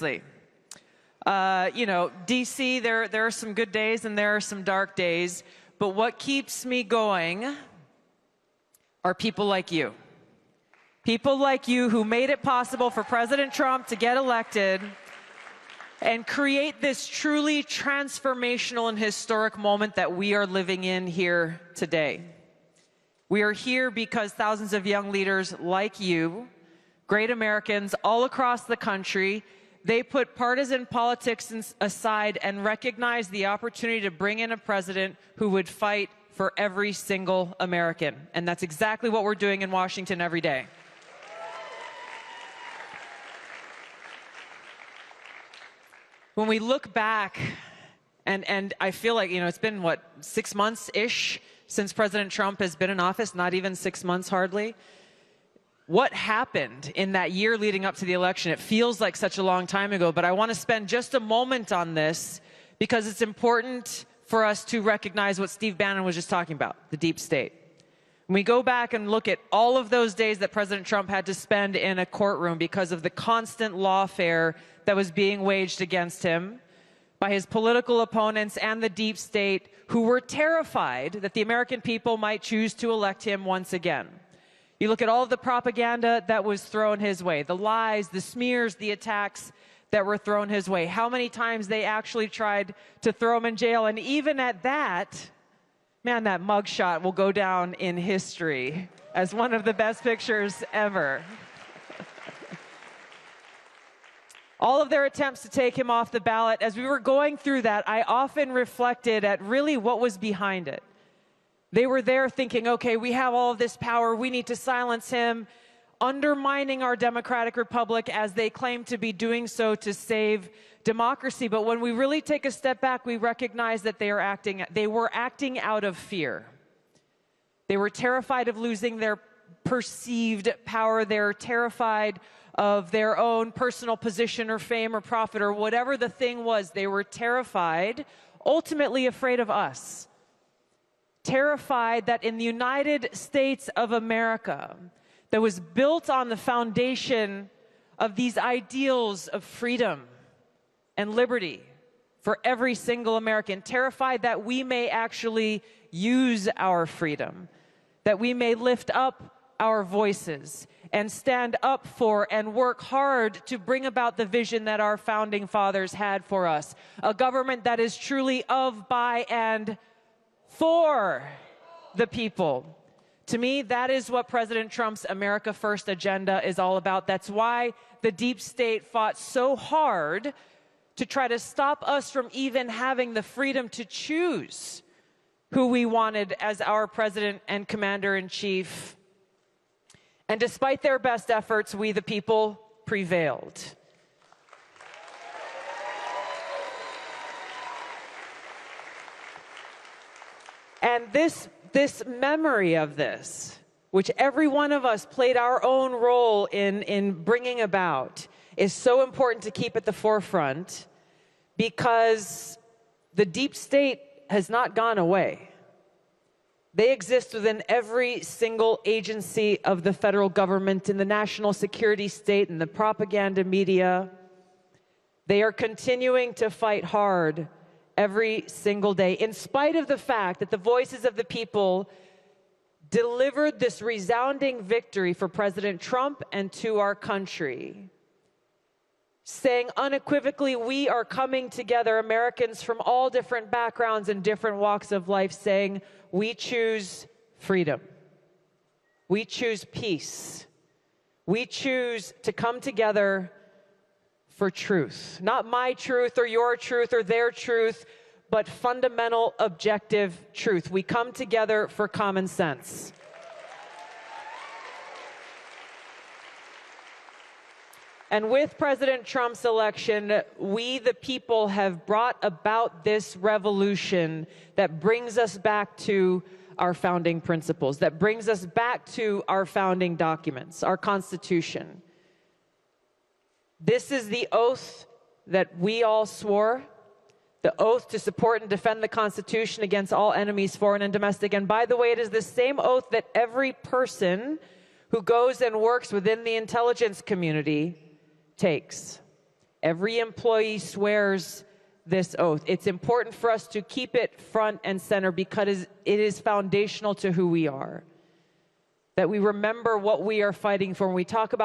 You know, DC, there are some good days and there are some dark days, but what keeps me going are people like you. People like you who made it possible for President Trump to get elected and create this truly transformational and historic moment that we are living in here today. We are here because thousands of young leaders like you, great Americans all across the country, they put partisan politics aside and recognized the opportunity to bring in a president who would fight for every single American. And that's exactly what we're doing in Washington every day. When we look back, and I feel like, you know, it's been, what, 6 months-ish since President Trump has been in office, not even 6 months hardly. What happened in that year leading up to the election? It feels like such a long time ago, but I want to spend just a moment on this because it's important for us to recognize what Steve Bannon was just talking about, the deep state. When we go back and look at all of those days that President Trump had to spend in a courtroom because of the constant lawfare that was being waged against him by his political opponents and the deep state, who were terrified that the American people might choose to elect him once again. You look at all of the propaganda that was thrown his way, the lies, the smears, the attacks that were thrown his way, how many times they actually tried to throw him in jail. And even at that, man, that mugshot will go down in history as one of the best pictures ever. All of their attempts to take him off the ballot, as we were going through that, I often reflected at really what was behind it. They were there thinking, okay, we have all of this power, we need to silence him, undermining our democratic republic as they claim to be doing so to save democracy. But when we really take a step back, we recognize that they were acting out of fear. They were terrified of losing their perceived power. They're terrified of their own personal position or fame or profit or whatever the thing was. They were terrified, ultimately afraid of us. Terrified that in the United States of America, that was built on the foundation of these ideals of freedom and liberty for every single American, terrified that we may actually use our freedom, that we may lift up our voices and stand up for and work hard to bring about the vision that our founding fathers had for us, a government that is truly of, by, and for the people. To me, that is what President Trump's America First agenda is all about. That's why the deep state fought so hard to try to stop us from even having the freedom to choose who we wanted as our president and commander-in-chief. And despite their best efforts, we, the people, prevailed. And this memory of this, which every one of us played our own role in bringing about, is so important to keep at the forefront because the deep state has not gone away. They exist within every single agency of the federal government, in the national security state, and the propaganda media. They are continuing to fight hard every single day, in spite of the fact that the voices of the people delivered this resounding victory for President Trump and to our country, saying unequivocally, we are coming together, Americans from all different backgrounds and different walks of life, saying, we choose freedom. We choose peace. We choose to come together for truth. Not my truth or your truth or their truth, but fundamental, objective truth. We come together for common sense. And with President Trump's election, we, the people, have brought about this revolution that brings us back to our founding principles, that brings us back to our founding documents, our Constitution. This is the oath that we all swore, the oath to support and defend the Constitution against all enemies, foreign and domestic. And by the way, it is the same oath that every person who goes and works within the intelligence community takes. Every employee swears this oath. It's important for us to keep it front and center because it is foundational to who we are. That we remember what we are fighting for. When we talk about